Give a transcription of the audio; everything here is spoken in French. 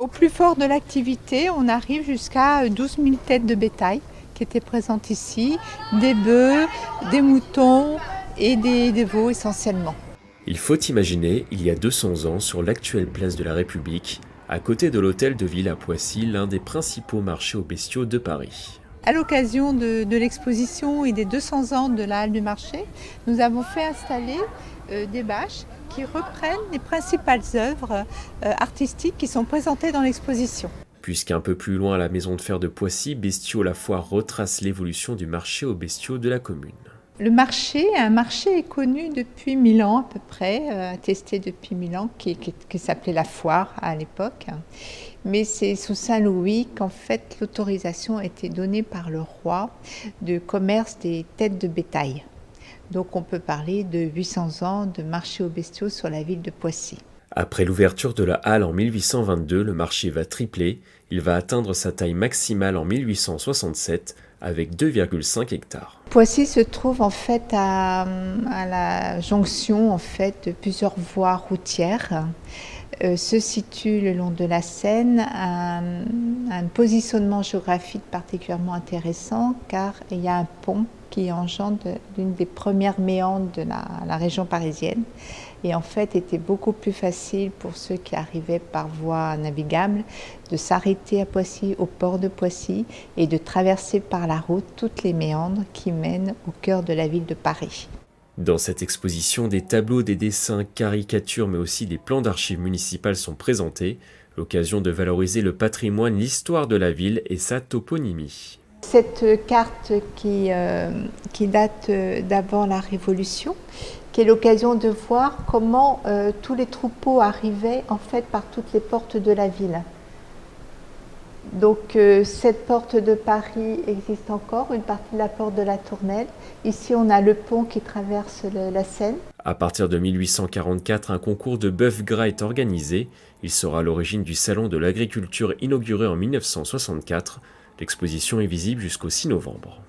Au plus fort de l'activité, on arrive jusqu'à 12 000 têtes de bétail qui étaient présentes ici, des bœufs, des moutons et des veaux essentiellement. Il faut imaginer, il y a 200 ans, sur l'actuelle place de la République, à côté de l'hôtel de ville à Poissy, l'un des principaux marchés aux bestiaux de Paris. À l'occasion de l'exposition et des 200 ans de la halle du marché, nous avons fait installer des bâches qui reprennent les principales œuvres artistiques qui sont présentées dans l'exposition. Puisqu'un peu plus loin à la maison de fer de Poissy, Bestiaux la Foire retrace l'évolution du marché aux bestiaux de la commune. Le marché, un marché est connu depuis 1000 ans à peu près, attesté depuis 1000 ans, qui s'appelait la foire à l'époque. Mais c'est sous Saint-Louis qu'en fait l'autorisation a été donnée par le roi de commerce des têtes de bétail. Donc on peut parler de 800 ans de marché aux bestiaux sur la ville de Poissy. Après l'ouverture de la halle en 1822, le marché va tripler. Il va atteindre sa taille maximale en 1867 avec 2,5 hectares. Poissy se trouve en fait à la jonction en fait de plusieurs voies routières. Se situe le long de la Seine, un positionnement géographique particulièrement intéressant car il y a un pont qui engendre l'une des premières méandres de la région parisienne et en fait était beaucoup plus facile pour ceux qui arrivaient par voie navigable de s'arrêter à Poissy, au port de Poissy et de traverser par la route toutes les méandres qui mènent au cœur de la ville de Paris. Dans cette exposition, des tableaux, des dessins, caricatures, mais aussi des plans d'archives municipales sont présentés, l'occasion de valoriser le patrimoine, l'histoire de la ville et sa toponymie. Cette carte qui date d'avant la Révolution, qui est l'occasion de voir comment tous les troupeaux arrivaient en fait par toutes les portes de la ville. Donc cette porte de Paris existe encore, une partie de la porte de la Tournelle. Ici on a le pont qui traverse la Seine. À partir de 1844, un concours de bœuf gras est organisé. Il sera à l'origine du Salon de l'agriculture inauguré en 1964. L'exposition est visible jusqu'au 6 novembre.